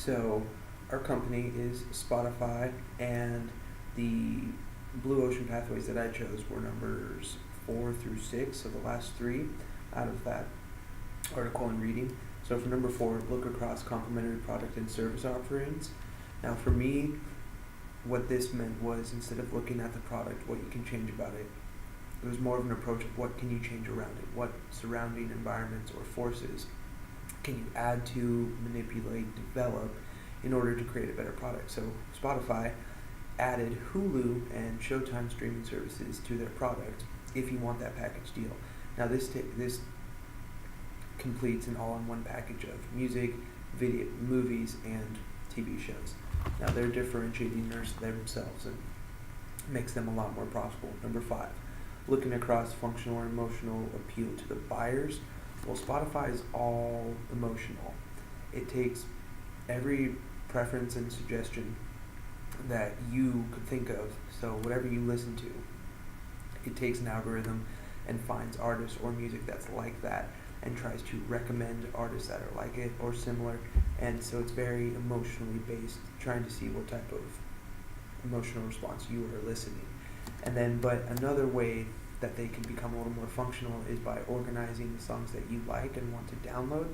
So our company is Spotify, and the Blue Ocean Pathways that I chose were numbers 4 through 6, so the last three out of that article I'm reading. So for number 4, look across complementary product and service offerings. Now for me, what this meant was, instead of looking at the product, what you can change about it, it was more of an approach of what can you change around it, what surrounding environments or forces can you add to, manipulate, develop in order to create a better product. So Spotify added Hulu and Showtime streaming services to their product if you want that package deal. Now this completes an all-in-one package of music, video, movies, and TV shows. Now they're differentiating themselves and makes them a lot more profitable. Number 5, looking across functional or emotional appeal to the buyers. Well, Spotify is all emotional. It takes every preference and suggestion that you could think of. So whatever you listen to, it takes an algorithm and finds artists or music that's like that and tries to recommend artists that are like it or similar. And so it's very emotionally based, trying to see what type of emotional response you are listening. And then, but another way that they can become a little more functional is by organizing the songs that you like and want to download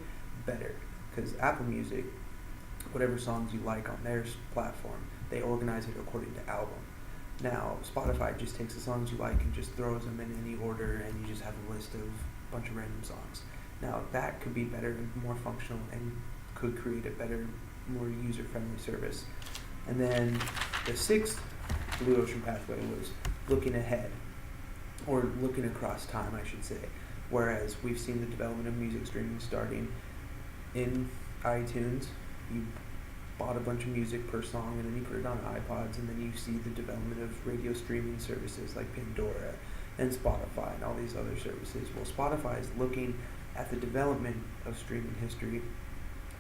better. Because Apple Music, whatever songs you like on their platform, they organize it according to album. Now, Spotify just takes the songs you like and just throws them in any order, and you just have a list of a bunch of random songs. Now, that could be better and more functional and could create a better, more user-friendly service. And then the 6th Blue Ocean Pathway was looking ahead, or looking across time, I should say. Whereas we've seen the development of music streaming starting in iTunes. You bought a bunch of music per song, and then you put it on iPods, and then you see the development of radio streaming services like Pandora and Spotify and all these other services. Well, Spotify is looking at the development of streaming history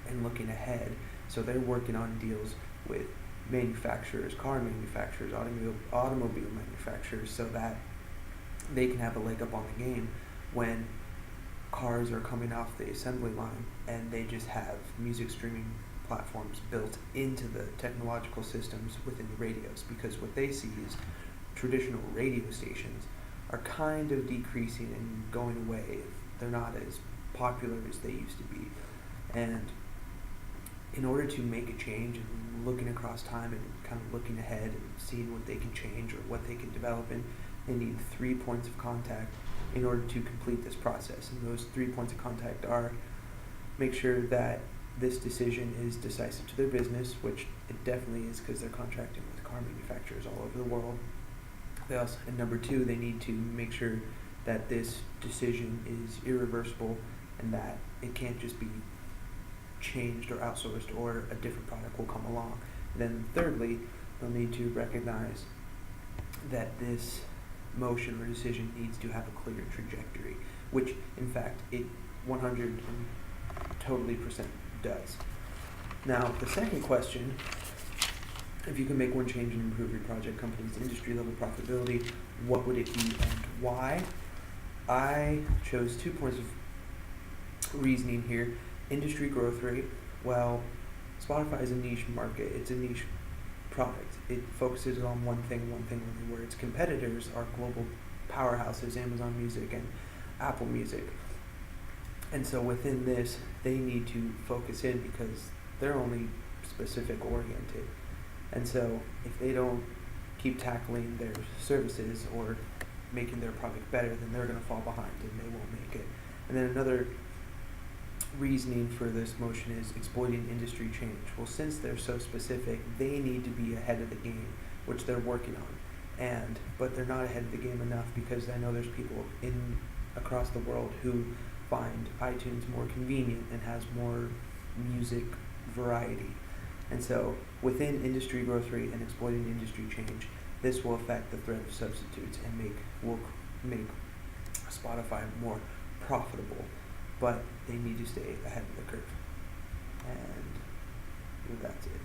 and looking ahead. So they're working on deals with manufacturers, car manufacturers, automobile manufacturers, so that they can have a leg up on the game when cars are coming off the assembly line and they just have music streaming platforms built into the technological systems within the radios. Because what they see is traditional radio stations are kind of decreasing and going away. They're not as popular as they used to be. And in order to make a change and looking across time and kind of looking ahead and seeing what they can change or what they can develop in, they need 3 points of contact in order to complete this process. And those 3 points of contact are: make sure that this decision is decisive to their business, which it definitely is because they're contracting with car manufacturers all over the world. And number 2, they need to make sure that this decision is irreversible and that it can't just be changed or outsourced, or a different product will come along. Then thirdly, they'll need to recognize that this motion or decision needs to have a clear trajectory, which in fact it 100% does. Now, the second question: if you can make one change and improve your project company's industry level profitability, what would it be and why? I chose 2 points of reasoning here. Industry growth rate. Well, Spotify is a niche market. It's a niche product. It focuses on one thing only, where its competitors are global powerhouses, Amazon Music and Apple Music. And so within this, they need to focus in because they're only specific oriented. And so if they don't keep tackling their services or making their product better, then they're going to fall behind and they won't make it. And then another reasoning for this motion is exploiting industry change. Well, since they're so specific, they need to be ahead of the game, which they're working on. But they're not ahead of the game enough, because I know there's people across the world who find iTunes more convenient and has more music variety. And so within industry growth rate and exploiting industry change, this will affect the threat of substitutes and will make Spotify more profitable. But they need to stay ahead of the curve. And that's it.